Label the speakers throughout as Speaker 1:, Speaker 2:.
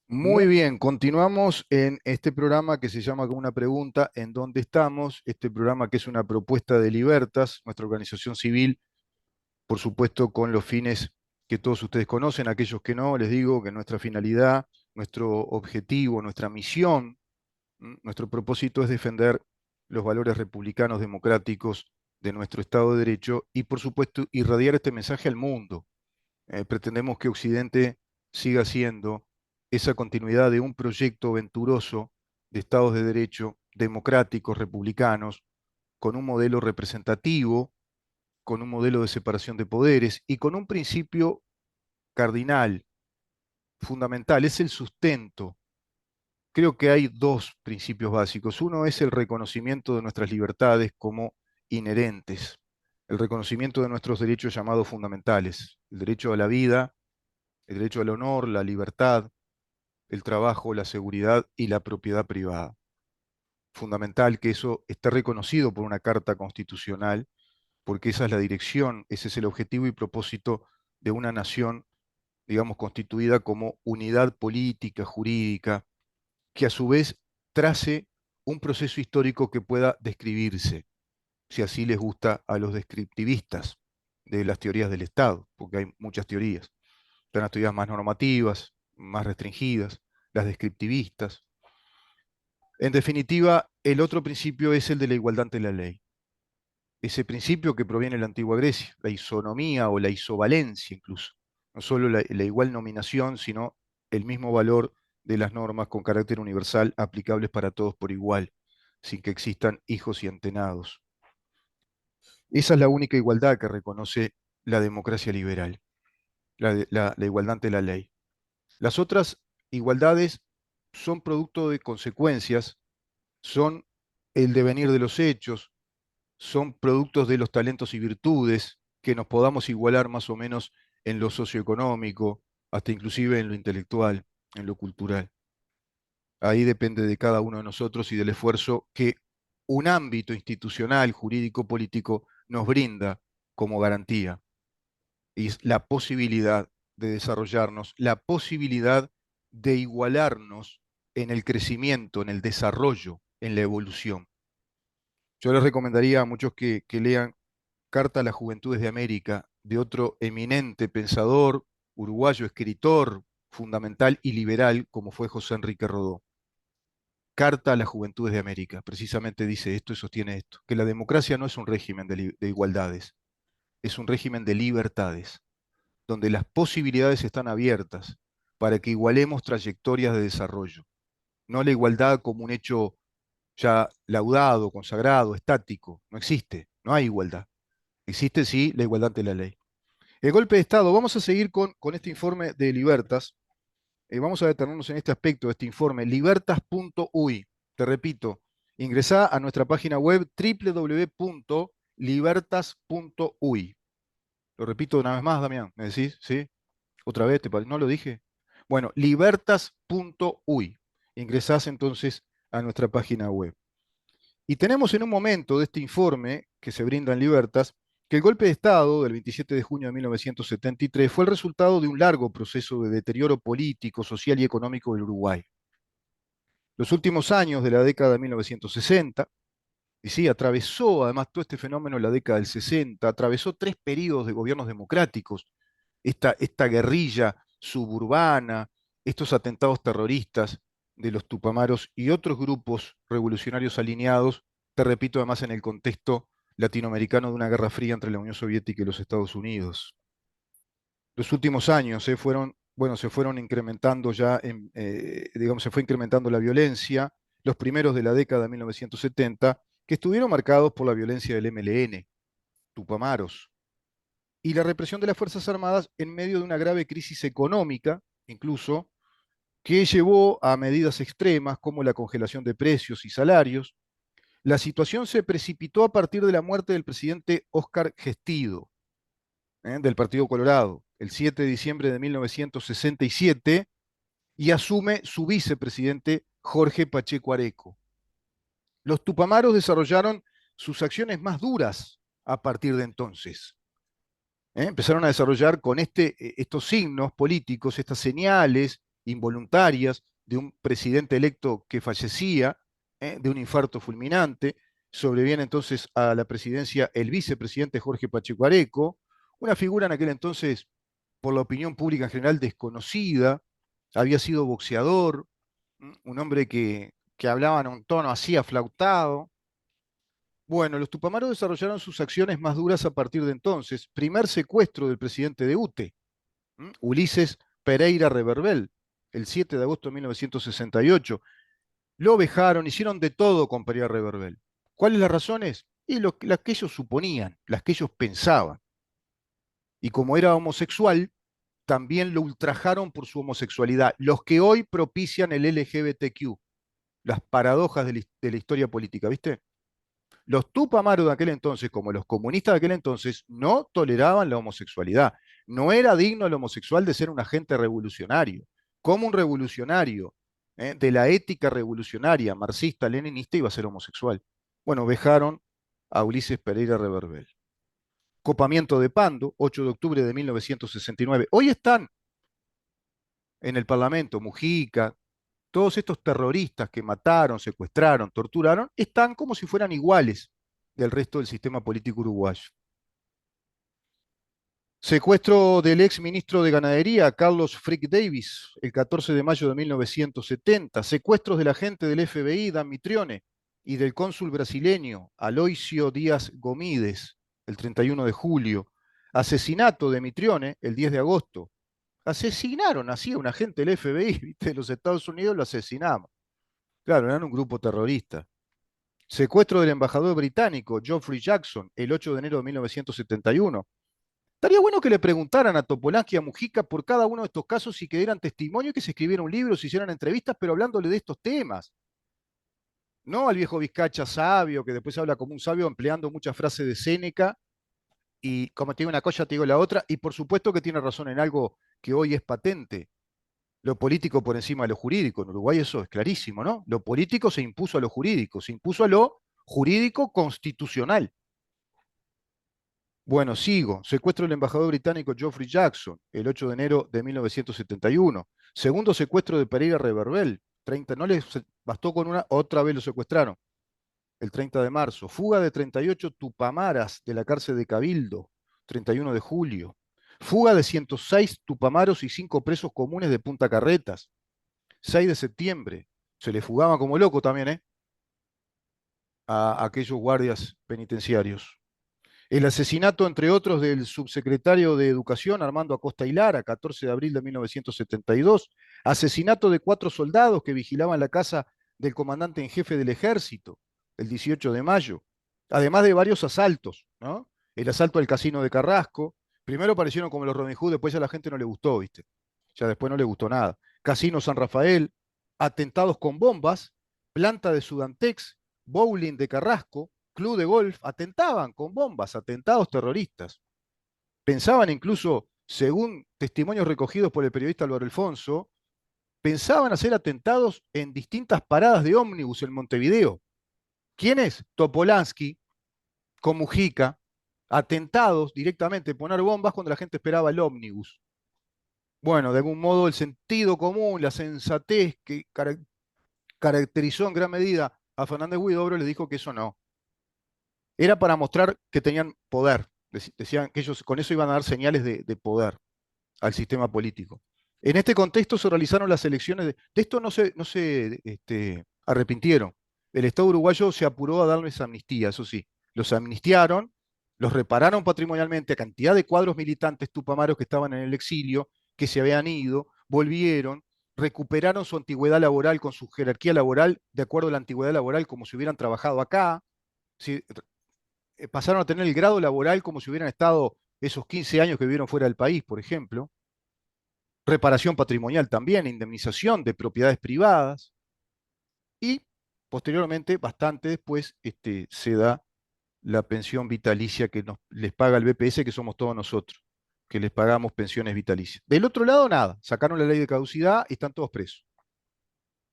Speaker 1: Muy
Speaker 2: Mu-
Speaker 1: bien, continuamos en este programa que se llama Con una pregunta, ¿en dónde estamos? Este programa que es una propuesta de Libertas, nuestra organización civil, por supuesto con los fines que todos ustedes conocen, aquellos que no, les digo que nuestra finalidad, nuestro objetivo, nuestra misión, nuestro propósito es defender los valores republicanos democráticos de nuestro Estado de Derecho y, por supuesto, irradiar este mensaje al mundo. Pretendemos que Occidente siga siendo esa continuidad de un proyecto venturoso de estados de derecho democráticos, republicanos, con un modelo representativo, con un modelo de separación de poderes y con un principio cardinal, fundamental, es el sustento. Creo que hay dos principios básicos. Uno es el reconocimiento de nuestras libertades como inherentes, el reconocimiento de nuestros derechos llamados fundamentales, el derecho a la vida, el derecho al honor, la libertad, el trabajo, la seguridad y la propiedad privada. Fundamental que eso esté reconocido por una carta constitucional, porque esa es la dirección, ese es el objetivo y propósito de una nación, digamos, constituida como unidad política, jurídica, que a su vez trace un proceso histórico que pueda describirse, si así les gusta a los descriptivistas de las teorías del Estado, porque hay muchas teorías. Están las teorías más normativas, más restringidas, las descriptivistas. En definitiva, el otro principio es el de la igualdad ante la ley. Ese principio que proviene de la antigua Grecia, la isonomía o la isovalencia incluso. No solo la igual nominación, sino el mismo valor de las normas con carácter universal aplicables para todos por igual, sin que existan hijos y antenados. Esa es la única igualdad que reconoce la democracia liberal, la igualdad ante la ley. Las otras igualdades son producto de consecuencias, son el devenir de los hechos, son productos de los talentos y virtudes, que nos podamos igualar más o menos en lo socioeconómico, hasta inclusive en lo intelectual, en lo cultural. Ahí depende de cada uno de nosotros y del esfuerzo que un ámbito institucional, jurídico, político nos brinda como garantía. Y es la posibilidad de desarrollarnos, la posibilidad de igualarnos en el crecimiento, en el desarrollo, en la evolución. Yo les recomendaría a muchos que lean Carta a las Juventudes de América, de otro eminente pensador, uruguayo, escritor, fundamental y liberal, como fue José Enrique Rodó. Carta a las Juventudes de América, precisamente dice esto y sostiene esto, que la democracia no es un régimen de igualdades, es un régimen de libertades, donde las posibilidades están abiertas para que igualemos trayectorias de desarrollo. No la igualdad como un hecho ya laudado, consagrado, estático. No existe, no hay igualdad. Existe sí la igualdad ante la ley. El golpe de Estado, vamos a seguir con este informe de Libertas. Vamos a detenernos en este aspecto de este informe, libertas.uy. Te repito, ingresá a nuestra página web www.libertas.uy. Lo repito una vez más, Damián, ¿me decís? ¿Sí? ¿Otra vez? ¿No lo dije? Bueno, libertas.uy. Ingresás entonces a nuestra página web. Y tenemos en un momento de este informe que se brinda en Libertas que el golpe de Estado del 27 de junio de 1973 fue el resultado de un largo proceso de deterioro político, social y económico del Uruguay. Los últimos años de la década de 1960, y sí, atravesó además todo este fenómeno la década del 60, atravesó tres periodos de gobiernos democráticos, esta guerrilla suburbana, estos atentados terroristas de los Tupamaros y otros grupos revolucionarios alineados, te repito, además en el contexto latinoamericano de una guerra fría entre la Unión Soviética y los Estados Unidos. Los últimos años fueron, bueno, se fueron incrementando ya, digamos, se fue incrementando la violencia, los primeros de la década de 1970, que estuvieron marcados por la violencia del MLN, Tupamaros, y la represión de las Fuerzas Armadas en medio de una grave crisis económica, incluso, que llevó a medidas extremas como la congelación de precios y salarios. La situación se precipitó a partir de la muerte del presidente Óscar Gestido, del Partido Colorado, el 7 de diciembre de 1967, y asume su vicepresidente Jorge Pacheco Areco. Los tupamaros desarrollaron sus acciones más duras a partir de entonces. Empezaron a desarrollar con estos signos políticos, estas señales, involuntarias, de un presidente electo que fallecía, de un infarto fulminante. Sobreviene entonces a la presidencia el vicepresidente Jorge Pacheco Areco, una figura en aquel entonces por la opinión pública en general desconocida, había sido boxeador, un hombre que hablaba en un tono así aflautado. Bueno, los Tupamaros desarrollaron sus acciones más duras a partir de entonces. Primer secuestro del presidente de UTE, Ulises Pereira Reverbel, el 7 de agosto de 1968. Lo vejaron, hicieron de todo con Pereira Reverbel. ¿Cuáles las razones? Y las que ellos suponían, las que ellos pensaban. Y como era homosexual, también lo ultrajaron por su homosexualidad. Los que hoy propician el LGBTQ, las paradojas de la historia política, ¿viste? Los Tupamaros de aquel entonces, como los comunistas de aquel entonces, no toleraban la homosexualidad. No era digno el homosexual de ser un agente revolucionario. Como un revolucionario de la ética revolucionaria, marxista, leninista, iba a ser homosexual. Bueno, vejaron a Ulises Pereira Reverbel. Copamiento de Pando, 8 de octubre de 1969. Hoy están en el Parlamento Mujica, todos estos terroristas que mataron, secuestraron, torturaron, están como si fueran iguales del resto del sistema político uruguayo. Secuestro del ex ministro de Ganadería, Carlos Frick Davis, el 14 de mayo de 1970. Secuestros del agente del FBI, Dan Mitrione, y del cónsul brasileño, Aloisio Díaz Gomídez, el 31 de julio. Asesinato de Mitrione, el 10 de agosto. Asesinaron así a un agente del FBI, ¿viste? De los Estados Unidos lo asesinamos. Claro, eran un grupo terrorista. Secuestro del embajador británico, Geoffrey Jackson, el 8 de enero de 1971. Estaría bueno que le preguntaran a Topolansky y a Mujica por cada uno de estos casos y que dieran testimonio y que se escribiera un libro, se hicieran entrevistas, pero hablándole de estos temas. No al viejo Vizcacha sabio, que después habla como un sabio empleando muchas frases de Séneca y como te digo una cosa, te digo la otra, y por supuesto que tiene razón en algo que hoy es patente. Lo político por encima de lo jurídico. En Uruguay eso es clarísimo, ¿no? Lo político se impuso a lo jurídico, se impuso a lo jurídico constitucional. Bueno, sigo. Secuestro del embajador británico Geoffrey Jackson, el 8 de enero de 1971. Segundo secuestro de Pereira Reverbel. 30, no les bastó con una, otra vez lo secuestraron. El 30 de marzo. Fuga de 38 tupamaras de la cárcel de Cabildo. 31 de julio. Fuga de 106 tupamaros y 5 presos comunes de Punta Carretas. 6 de septiembre. Se le fugaban como loco también, a aquellos guardias penitenciarios. El asesinato, entre otros, del subsecretario de Educación, Armando Acosta y Lara, 14 de abril de 1972. Asesinato de 4 soldados que vigilaban la casa del comandante en jefe del ejército, el 18 de mayo. Además de varios asaltos, ¿no? El asalto al casino de Carrasco. Primero aparecieron como los Robin Hood, después a la gente no le gustó, ¿viste? Ya después no le gustó nada. Casino San Rafael, atentados con bombas, planta de Sudantex, bowling de Carrasco, club de golf, atentaban con bombas, atentados terroristas. Pensaban incluso, según testimonios recogidos por el periodista Álvaro Alfonso, pensaban hacer atentados en distintas paradas de ómnibus en Montevideo. ¿Quiénes? Topolansky, con Mujica, atentados directamente, poner bombas cuando la gente esperaba el ómnibus. Bueno, de algún modo el sentido común, la sensatez que caracterizó en gran medida a Fernández Huidobro le dijo que eso no. Era para mostrar que tenían poder. Decían que ellos con eso iban a dar señales de poder al sistema político. En este contexto se realizaron las elecciones. De esto no se arrepintieron. El Estado uruguayo se apuró a darles amnistía, eso sí. Los amnistiaron, los repararon patrimonialmente a cantidad de cuadros militantes tupamaros que estaban en el exilio, que se habían ido, volvieron, recuperaron su antigüedad laboral con su jerarquía laboral, de acuerdo a la antigüedad laboral, como si hubieran trabajado acá. ¿Sí? Pasaron a tener el grado laboral como si hubieran estado esos 15 años que vivieron fuera del país, por ejemplo. Reparación patrimonial también, indemnización de propiedades privadas. Y posteriormente, bastante después, se da la pensión vitalicia que les paga el BPS, que somos todos nosotros, que les pagamos pensiones vitalicias. Del otro lado, nada. Sacaron la ley de caducidad y están todos presos.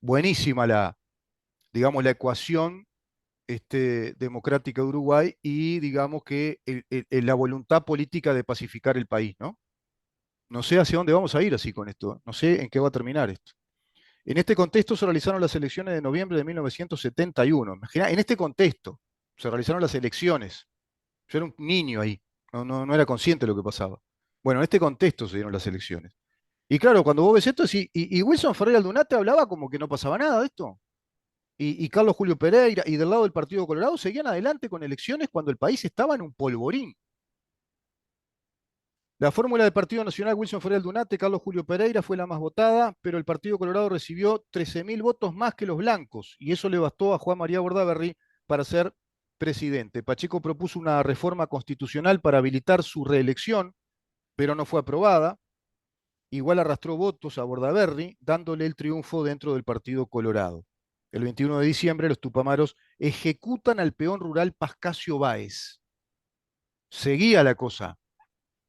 Speaker 1: Buenísima digamos, la ecuación democrática de Uruguay y digamos que la voluntad política de pacificar el país, ¿no? No sé hacia dónde vamos a ir así con esto, no sé en qué va a terminar esto. En este contexto se realizaron las elecciones de noviembre de 1971. Imagina, en este contexto se realizaron las elecciones. Yo era un niño ahí, no era consciente de lo que pasaba. Bueno, en este contexto se dieron las elecciones. Y claro, cuando vos ves esto, sí, y Wilson Ferrer Aldunate hablaba como que no pasaba nada de esto. Y Carlos Julio Pereira, y del lado del Partido Colorado, seguían adelante con elecciones cuando el país estaba en un polvorín. La fórmula del Partido Nacional Wilson Ferrer Aldunate, Carlos Julio Pereira fue la más votada, pero el Partido Colorado recibió 13.000 votos más que los blancos, y eso le bastó a Juan María Bordaberry para ser presidente. Pacheco propuso una reforma constitucional para habilitar su reelección, pero no fue aprobada. Igual arrastró votos a Bordaberry, dándole el triunfo dentro del Partido Colorado. El 21 de diciembre, los tupamaros ejecutan al peón rural Pascasio Báez. Seguía la cosa,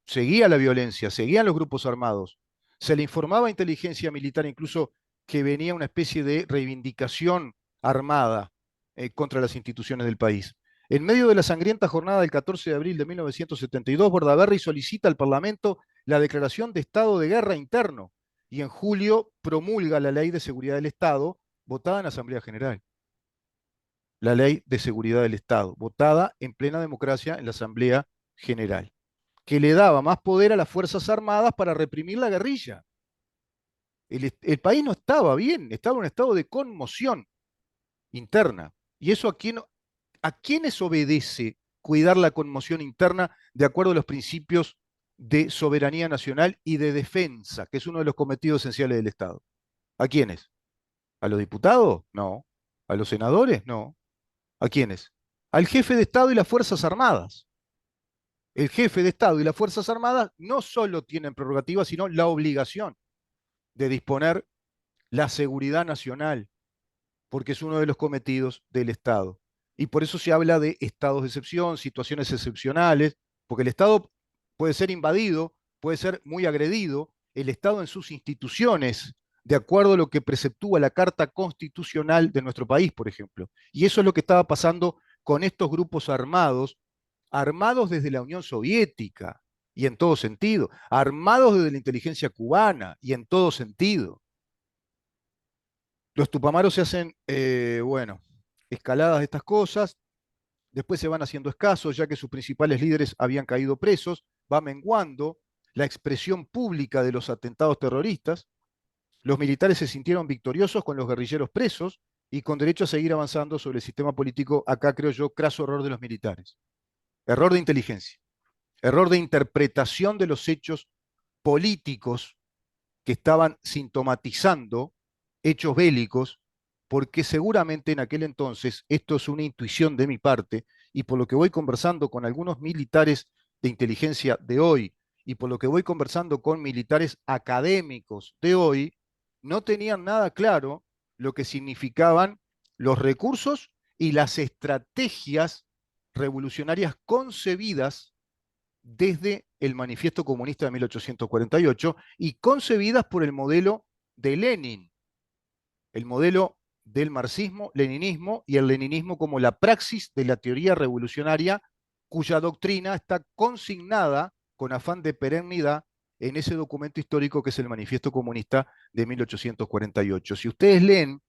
Speaker 1: seguía la violencia, seguían los grupos armados. Se le informaba a inteligencia militar incluso que venía una especie de reivindicación armada contra las instituciones del país. En medio de la sangrienta jornada del 14 de abril de 1972, Bordaberry solicita al Parlamento la declaración de estado de guerra interno y en julio promulga la Ley de Seguridad del Estado, votada en Asamblea General. La Ley de Seguridad del Estado, votada en plena democracia en la Asamblea General, que le daba más poder a las Fuerzas Armadas para reprimir la guerrilla. El país no estaba bien, estaba en un estado de conmoción interna. ¿Y eso a quiénes obedece cuidar la conmoción interna de acuerdo a los principios de soberanía nacional y de defensa, que es uno de los cometidos esenciales del Estado? ¿A quiénes? ¿A los diputados? No. ¿A los senadores? No. ¿A quiénes? Al jefe de Estado y las Fuerzas Armadas. El jefe de Estado y las Fuerzas Armadas no solo tienen prerrogativas, sino la obligación de disponer la seguridad nacional, porque es uno de los cometidos del Estado. Y por eso se habla de estados de excepción, situaciones excepcionales, porque el Estado puede ser invadido, puede ser muy agredido, el Estado en sus instituciones, de acuerdo a lo que preceptúa la Carta Constitucional de nuestro país, por ejemplo. Y eso es lo que estaba pasando con estos grupos armados, armados desde la Unión Soviética, y en todo sentido, armados desde la inteligencia cubana, y en todo sentido. Los tupamaros se hacen, bueno, escaladas de estas cosas, después se van haciendo escasos, ya que sus principales líderes habían caído presos, va menguando la expresión pública de los atentados terroristas, los militares se sintieron victoriosos con los guerrilleros presos y con derecho a seguir avanzando sobre el sistema político, acá creo yo, craso error de los militares. Error de inteligencia, error de interpretación de los hechos políticos que estaban sintomatizando hechos bélicos, porque seguramente en aquel entonces, esto es una intuición de mi parte, y por lo que voy conversando con algunos militares de inteligencia de hoy, y por lo que voy conversando con militares académicos de hoy, no tenían nada claro lo que significaban los recursos y las estrategias revolucionarias concebidas desde el Manifiesto Comunista de 1848 y concebidas por el modelo de Lenin, el modelo del marxismo-leninismo y el leninismo como la praxis de la teoría revolucionaria cuya doctrina está consignada con afán de perennidad en ese documento histórico que es el Manifiesto Comunista de 1848. Si ustedes leen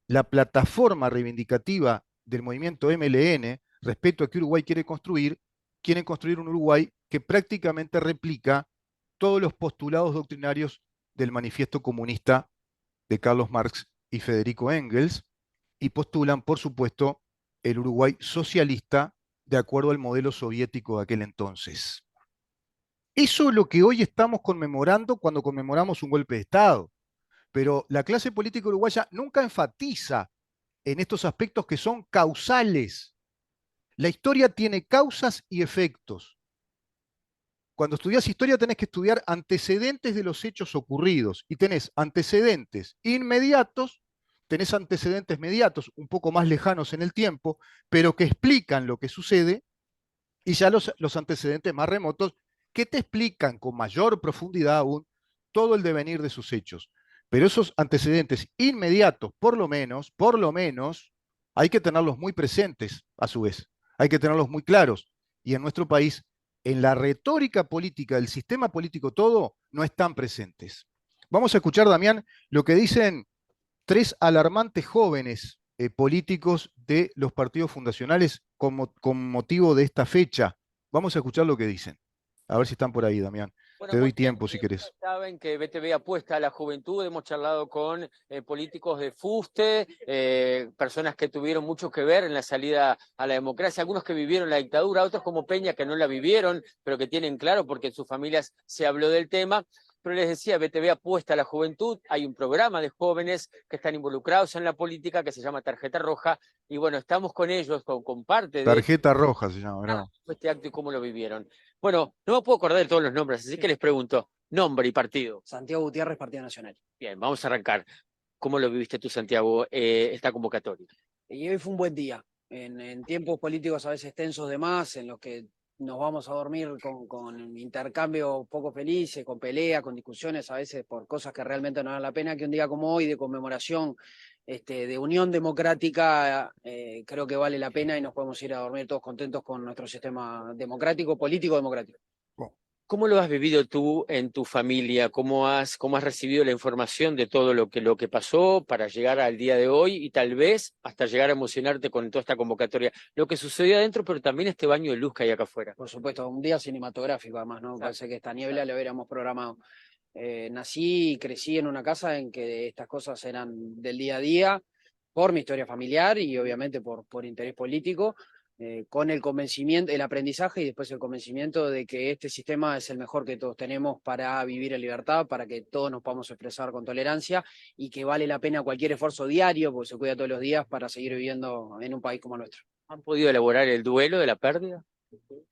Speaker 1: la plataforma reivindicativa del movimiento MLN respecto a que Uruguay quiere construir, quieren construir un Uruguay que prácticamente replica todos los postulados doctrinarios del manifiesto comunista de Carlos Marx y Federico Engels, y postulan, por supuesto, el Uruguay socialista de acuerdo al modelo soviético de aquel entonces. Eso es lo que hoy estamos conmemorando cuando conmemoramos un golpe de Estado. Pero la clase política uruguaya nunca enfatiza en estos aspectos que son causales. La historia tiene causas y efectos. Cuando estudias historia tenés que estudiar antecedentes de los hechos ocurridos y tenés antecedentes inmediatos, tenés antecedentes mediatos, un poco más lejanos en el tiempo, pero que explican lo que sucede, y ya los antecedentes más remotos que te explican con mayor profundidad aún todo el devenir de sus hechos. Pero esos antecedentes inmediatos, por lo menos, hay que tenerlos muy presentes a su vez. Hay que tenerlos muy claros. Y en nuestro país en la retórica política del sistema político todo, no están presentes. Vamos a escuchar, Damián, lo que dicen tres alarmantes jóvenes políticos de los partidos fundacionales con motivo de esta fecha. Vamos a escuchar lo que dicen. A ver si están por ahí, Damián.
Speaker 2: Bueno,
Speaker 1: Te doy
Speaker 2: muchos
Speaker 1: tiempo si querés.
Speaker 2: saben que BTV apuesta a la juventud. Hemos charlado con políticos de fuste, personas que tuvieron mucho que ver en la salida a la democracia, algunos que vivieron la dictadura, otros como Peña que no la vivieron, pero que tienen claro porque en sus familias se habló del tema. Pero les decía, BTV apuesta a la juventud. Hay un programa de jóvenes que están involucrados en la política que se llama Tarjeta Roja. Y bueno, estamos con ellos, con parte de
Speaker 1: Tarjeta roja se llama, ¿no?
Speaker 2: este acto y cómo lo vivieron. Bueno, no me puedo acordar de todos los nombres, así que les pregunto, nombre y partido.
Speaker 3: Santiago Gutiérrez, Partido Nacional.
Speaker 2: Bien, vamos a arrancar. ¿Cómo lo viviste tú, Santiago, esta convocatoria?
Speaker 3: Y hoy fue un buen día. En tiempos políticos a veces tensos de más, en los que nos vamos a dormir con intercambios poco felices, con peleas, con discusiones, a veces por cosas que realmente no valen la pena, que un día como hoy de conmemoración, de unión democrática, creo que vale la pena y nos podemos ir a dormir todos contentos con nuestro sistema democrático, político democrático.
Speaker 2: ¿Cómo lo has vivido tú en tu familia? ¿Cómo has recibido la información de todo lo que pasó para llegar al día de hoy y tal vez hasta llegar a emocionarte con toda esta convocatoria? Lo que sucedió adentro, pero también este baño de luz que hay acá afuera.
Speaker 3: Por supuesto, un día cinematográfico además, ¿no? Parece que esta niebla lo hubiéramos programado. Nací y crecí en una casa en que estas cosas eran del día a día, por mi historia familiar y obviamente por interés político, con el convencimiento, el aprendizaje y después el convencimiento de que este sistema es el mejor que todos tenemos para vivir en libertad, para que todos nos podamos expresar con tolerancia y que vale la pena cualquier esfuerzo diario, porque se cuida todos los días para seguir viviendo en un país como el nuestro.
Speaker 2: ¿Han podido elaborar el duelo de la pérdida?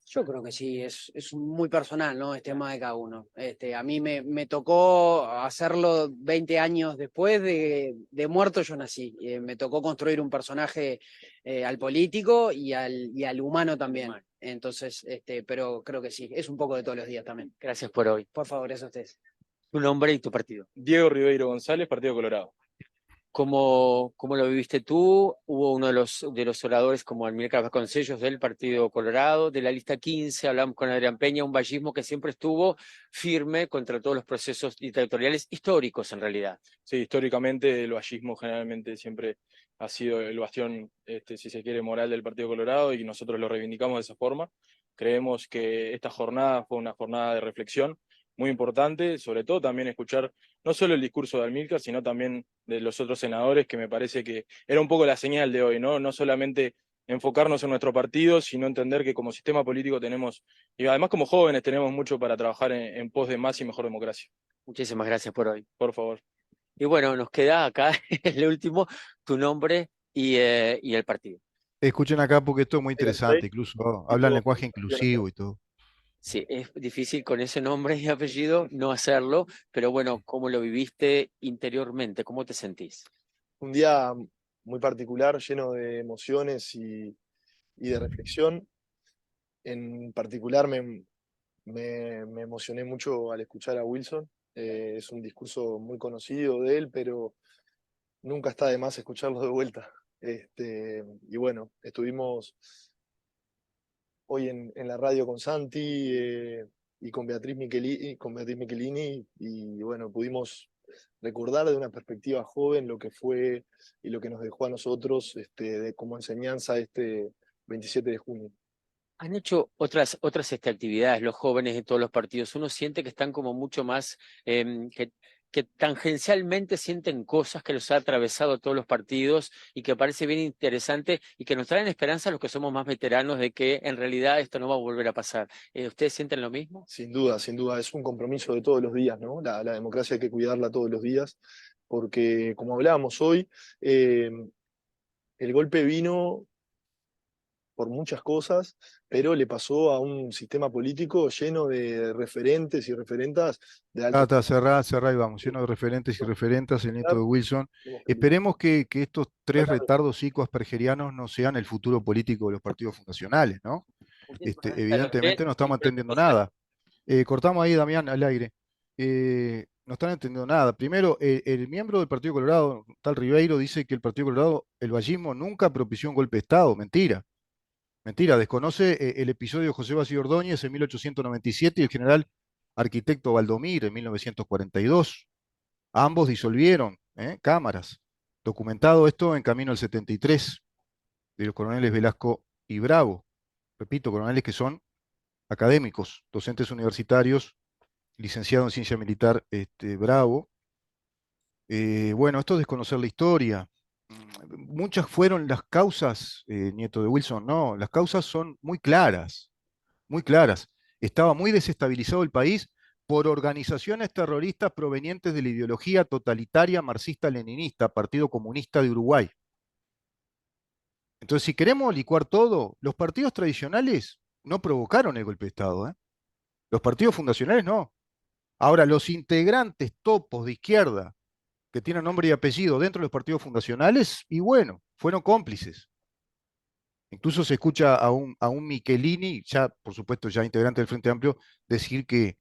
Speaker 3: Yo creo que sí, es muy personal, ¿no? Es tema de cada uno. A mí me tocó hacerlo 20 años después de muerto yo nací. Me tocó construir un personaje al político y al humano también. Entonces, pero creo que sí, es un poco de todos los días también.
Speaker 2: Gracias por hoy.
Speaker 3: Por favor, eso a ustedes.
Speaker 2: Tu nombre y tu partido.
Speaker 4: Diego Ribeiro González, Partido Colorado.
Speaker 2: ¿Cómo lo viviste tú? Hubo uno de los oradores como Amílcar Vasconcellos del Partido Colorado, de la lista 15, hablamos con Adrián Peña, un vallismo que siempre estuvo firme contra todos los procesos dictatoriales históricos en realidad.
Speaker 4: Sí, históricamente el vallismo generalmente siempre ha sido el bastión, si se quiere, moral del Partido Colorado y nosotros lo reivindicamos de esa forma. Creemos que esta jornada fue una jornada de reflexión muy importante, sobre todo también escuchar no solo el discurso de Amílcar, sino también de los otros senadores, que me parece que era un poco la señal de hoy, ¿no? No solamente enfocarnos en nuestro partido, sino entender que como sistema político tenemos, y además como jóvenes tenemos mucho para trabajar en pos de más y mejor democracia.
Speaker 2: Muchísimas gracias por hoy.
Speaker 4: Por favor.
Speaker 2: Y bueno, nos queda acá el último, tu nombre y el partido.
Speaker 1: Escuchen acá porque esto es muy interesante, incluso hablan lenguaje inclusivo y todo.
Speaker 2: Sí, es difícil con ese nombre y apellido no hacerlo, pero bueno, ¿cómo lo viviste interiormente? ¿Cómo te sentís?
Speaker 5: Un día muy particular, lleno de emociones y de reflexión. En particular me emocioné mucho al escuchar a Wilson. Es un discurso muy conocido de él, pero nunca está de más escucharlo de vuelta. Y bueno, estuvimos hoy en la radio con Santi y con Beatriz Michelini, y bueno, pudimos recordar de una perspectiva joven lo que fue y lo que nos dejó a nosotros como enseñanza este 27 de junio.
Speaker 2: Han hecho otras actividades, los jóvenes de todos los partidos. Uno siente que están como mucho más, que tangencialmente sienten cosas que los ha atravesado a todos los partidos y que parece bien interesante y que nos traen esperanza a los que somos más veteranos de que en realidad esto no va a volver a pasar. ¿Ustedes sienten lo mismo?
Speaker 5: Sin duda, es un compromiso de todos los días, ¿no? La democracia hay que cuidarla todos los días, porque como hablábamos hoy, el golpe vino por muchas cosas, pero le pasó a un sistema político lleno de referentes y referentas de alto.
Speaker 1: Está, cerrá y vamos, lleno de referentes y referentas, el nieto de Wilson. Esperemos que estos tres retardos psicoaspergerianos no sean el futuro político de los partidos fundacionales, ¿no? Evidentemente no estamos entendiendo nada. Cortamos ahí, Damián, al aire. No están entendiendo nada. Primero, el miembro del Partido Colorado, tal Ribeiro, dice que el Partido Colorado, el vallismo, nunca propició un golpe de Estado. Mentira. Mentira, desconoce el episodio de José Basilio Ordóñez en 1897 y el general arquitecto Valdomir en 1942. Ambos disolvieron cámaras. Documentado esto en Camino al 73, de los coroneles Velasco y Bravo. Repito, coroneles que son académicos, docentes universitarios, licenciado en ciencia militar Bravo. Bueno, esto es desconocer la historia. Muchas fueron las causas, nieto de Wilson, no, las causas son muy claras, muy claras. Estaba muy desestabilizado el país por organizaciones terroristas provenientes de la ideología totalitaria marxista-leninista, Partido Comunista de Uruguay. Entonces, si queremos licuar todo, los partidos tradicionales no provocaron el golpe de Estado, ¿eh? Los partidos fundacionales no. Ahora, los integrantes topos de izquierda que tienen nombre y apellido dentro de los partidos fundacionales, y bueno, fueron cómplices. Incluso se escucha a un Michelini, ya por supuesto ya integrante del Frente Amplio, decir que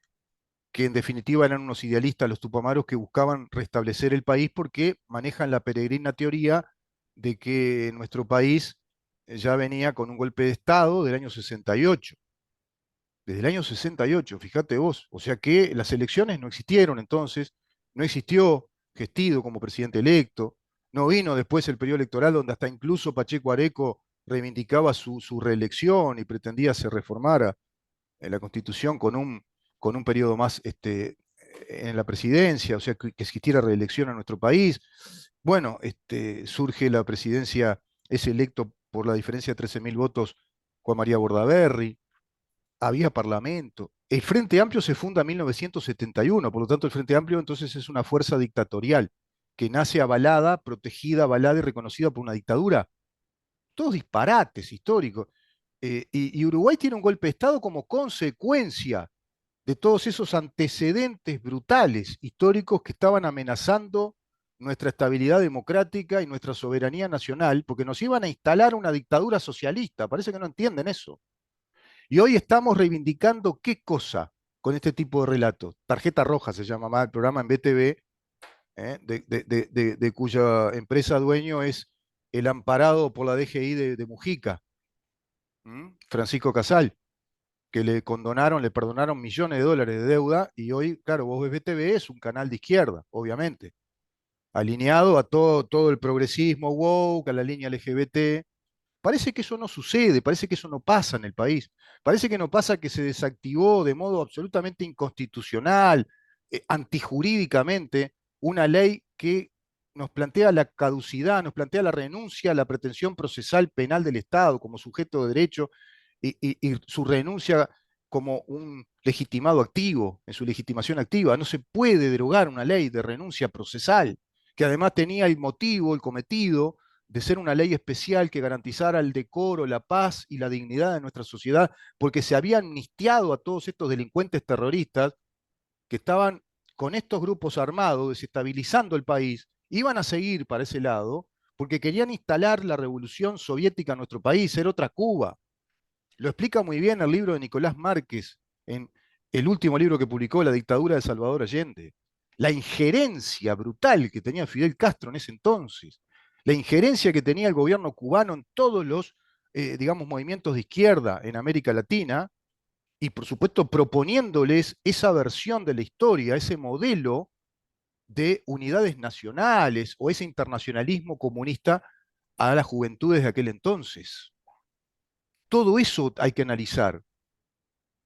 Speaker 1: en definitiva eran unos idealistas los tupamaros que buscaban restablecer el país porque manejan la peregrina teoría de que nuestro país ya venía con un golpe de Estado del año 68. Desde el año 68, fíjate vos. O sea que las elecciones no existieron entonces, no existió Gestido como presidente electo, no vino después el periodo electoral donde hasta incluso Pacheco Areco reivindicaba su reelección y pretendía se reformara la Constitución con un periodo más en la presidencia, o sea, que existiera reelección en nuestro país. Bueno, surge la presidencia, es electo por la diferencia de 13.000 votos Juan María Bordaberry, había parlamento. El Frente Amplio se funda en 1971, por lo tanto el Frente Amplio entonces es una fuerza dictatorial que nace avalada, protegida, avalada y reconocida por una dictadura. Todos disparates históricos. Y Uruguay tiene un golpe de Estado como consecuencia de todos esos antecedentes brutales históricos que estaban amenazando nuestra estabilidad democrática y nuestra soberanía nacional, porque nos iban a instalar una dictadura socialista. Parece que no entienden eso. Y hoy estamos reivindicando qué cosa con este tipo de relatos. Tarjeta Roja se llama más el programa en BTV, de cuya empresa dueño es el amparado por la DGI de Mujica, Francisco Casal, que le condonaron, le perdonaron millones de dólares de deuda y hoy, claro, vos ves BTV, es un canal de izquierda, obviamente, alineado a todo el progresismo woke, a la línea LGBT. Parece que eso no sucede, parece que eso no pasa en el país. Parece que no pasa que se desactivó de modo absolutamente inconstitucional, antijurídicamente, una ley que nos plantea la caducidad, nos plantea la renuncia a la pretensión procesal penal del Estado como sujeto de derecho y su renuncia como un legitimado activo, en su legitimación activa. No se puede derogar una ley de renuncia procesal, que además tenía el motivo, el cometido de ser una ley especial que garantizara el decoro, la paz y la dignidad de nuestra sociedad, porque se había amnistiado a todos estos delincuentes terroristas que estaban con estos grupos armados desestabilizando el país, iban a seguir para ese lado, porque querían instalar la revolución soviética en nuestro país, ser otra Cuba. Lo explica muy bien el libro de Nicolás Márquez, en el último libro que publicó, La dictadura de Salvador Allende. La injerencia brutal que tenía Fidel Castro en ese entonces, la injerencia que tenía el gobierno cubano en todos los, digamos, movimientos de izquierda en América Latina, y por supuesto proponiéndoles esa versión de la historia, ese modelo de unidades nacionales o ese internacionalismo comunista a las juventudes de aquel entonces. Todo eso hay que analizar.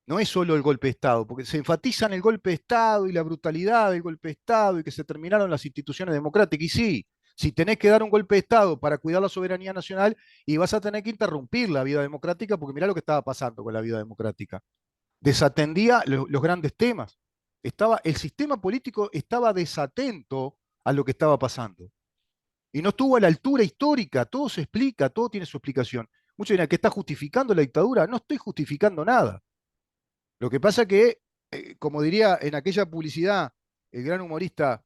Speaker 1: No es solo el golpe de Estado, porque se enfatiza en el golpe de Estado y la brutalidad del golpe de Estado y que se terminaron las instituciones democráticas. Y sí, si tenés que dar un golpe de Estado para cuidar la soberanía nacional, y vas a tener que interrumpir la vida democrática, porque mirá lo que estaba pasando con la vida democrática. Desatendía los grandes temas. El sistema político estaba desatento a lo que estaba pasando. Y no estuvo a la altura histórica, todo se explica, todo tiene su explicación. Muchos dirán que está justificando la dictadura. No estoy justificando nada. Lo que pasa que, como diría en aquella publicidad, el gran humorista,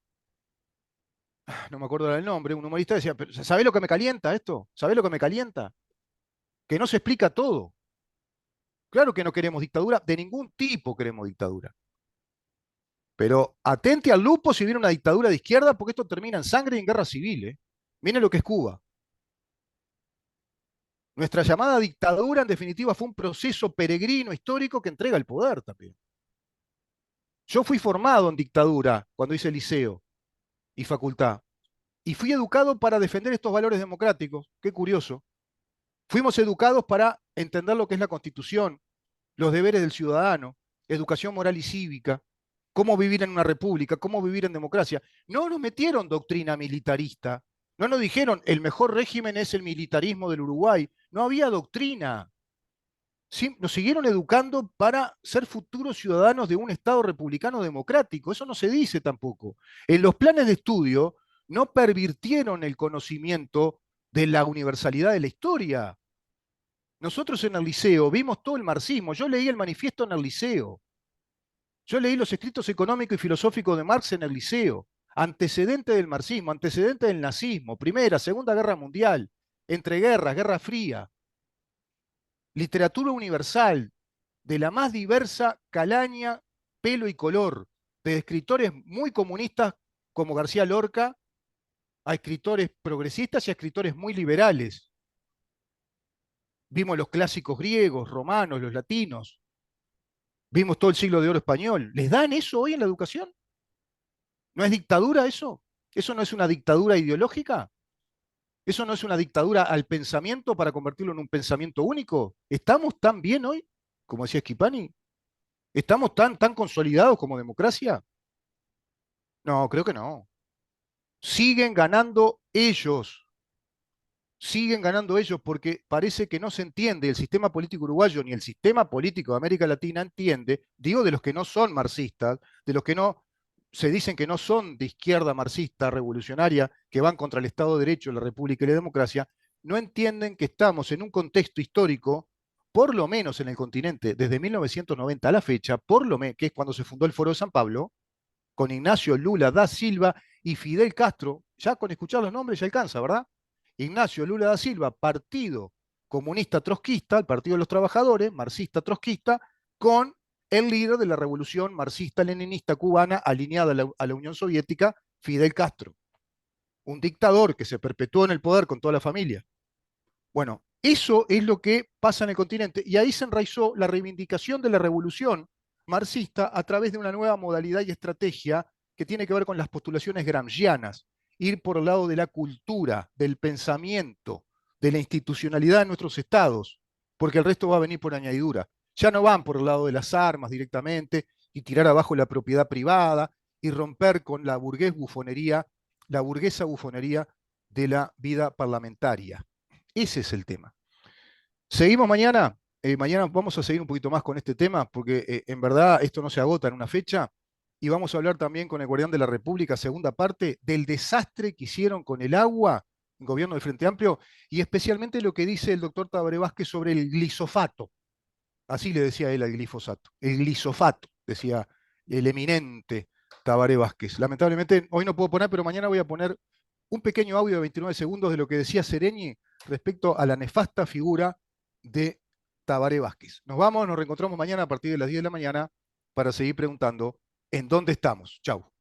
Speaker 1: no me acuerdo el nombre, un humorista decía, ¿sabés lo que me calienta esto? ¿Sabés lo que me calienta? Que no se explica todo. Claro que no queremos dictadura, de ningún tipo queremos dictadura. Pero atente al lupo si viene una dictadura de izquierda, porque esto termina en sangre y en guerra civil. Miren lo que es Cuba. Nuestra llamada dictadura, en definitiva, fue un proceso peregrino histórico que entrega el poder también. Yo fui formado en dictadura cuando hice liceo y facultad, y fui educado para defender estos valores democráticos. Qué curioso. Fuimos educados para entender lo que es la Constitución, los deberes del ciudadano, educación moral y cívica, cómo vivir en una república, cómo vivir en democracia. No nos metieron doctrina militarista, no nos dijeron el mejor régimen es el militarismo del Uruguay, no había doctrina. Sí, nos siguieron educando para ser futuros ciudadanos de un Estado republicano democrático, eso no se dice tampoco. En los planes de estudio no pervirtieron el conocimiento de la universalidad de la historia. Nosotros en el liceo vimos todo el marxismo, yo leí el manifiesto en el liceo. Yo leí los escritos económicos y filosóficos de Marx en el liceo, antecedente del marxismo, antecedente del nazismo, Primera, Segunda Guerra Mundial, entreguerras, Guerra Fría, literatura universal, de la más diversa calaña, pelo y color, de escritores muy comunistas como García Lorca, a escritores progresistas y a escritores muy liberales. Vimos los clásicos griegos, romanos, los latinos. Vimos todo el siglo de oro español. ¿Les dan eso hoy en la educación? ¿No es dictadura eso? ¿Eso no es una dictadura ideológica? ¿Eso no es una dictadura al pensamiento para convertirlo en un pensamiento único? ¿Estamos tan bien hoy, como decía Schipani? ¿Estamos tan consolidados como democracia? No, creo que no. Siguen ganando ellos. Siguen ganando ellos porque parece que no se entiende el sistema político uruguayo ni el sistema político de América Latina entiende, digo de los que no son marxistas, de los que no se dicen que no son de izquierda marxista revolucionaria, que van contra el Estado de Derecho, la República y la democracia, no entienden que estamos en un contexto histórico, por lo menos en el continente, desde 1990 a la fecha, por lo menos, que es cuando se fundó el Foro de San Pablo, con Ignacio Lula da Silva y Fidel Castro, ya con escuchar los nombres ya alcanza, ¿verdad? Ignacio Lula da Silva, Partido Comunista Trotskista, el Partido de los Trabajadores, marxista trotskista, con el líder de la revolución marxista-leninista cubana alineada a la Unión Soviética, Fidel Castro. Un dictador que se perpetuó en el poder con toda la familia. Bueno, eso es lo que pasa en el continente y ahí se enraizó la reivindicación de la revolución marxista a través de una nueva modalidad y estrategia que tiene que ver con las postulaciones gramscianas, ir por el lado de la cultura, del pensamiento, de la institucionalidad de nuestros estados, porque el resto va a venir por añadidura. Ya no van por el lado de las armas directamente y tirar abajo la propiedad privada y romper con la la burguesa bufonería de la vida parlamentaria. Ese es el tema. Seguimos mañana. Mañana vamos a seguir un poquito más con este tema, porque en verdad esto no se agota en una fecha. Y vamos a hablar también con el Guardián de la República, segunda parte, del desastre que hicieron con el agua, el gobierno del Frente Amplio, y especialmente lo que dice el doctor Tabaré Vázquez sobre el glisofato. Así le decía él al glifosato. El glisofato, decía el eminente Tabaré Vázquez. Lamentablemente hoy no puedo poner, pero mañana voy a poner un pequeño audio de 29 segundos de lo que decía Sereñi respecto a la nefasta figura de Tabaré Vázquez. Nos vamos, nos reencontramos mañana a partir de las 10 de la mañana para seguir preguntando en dónde estamos. Chau.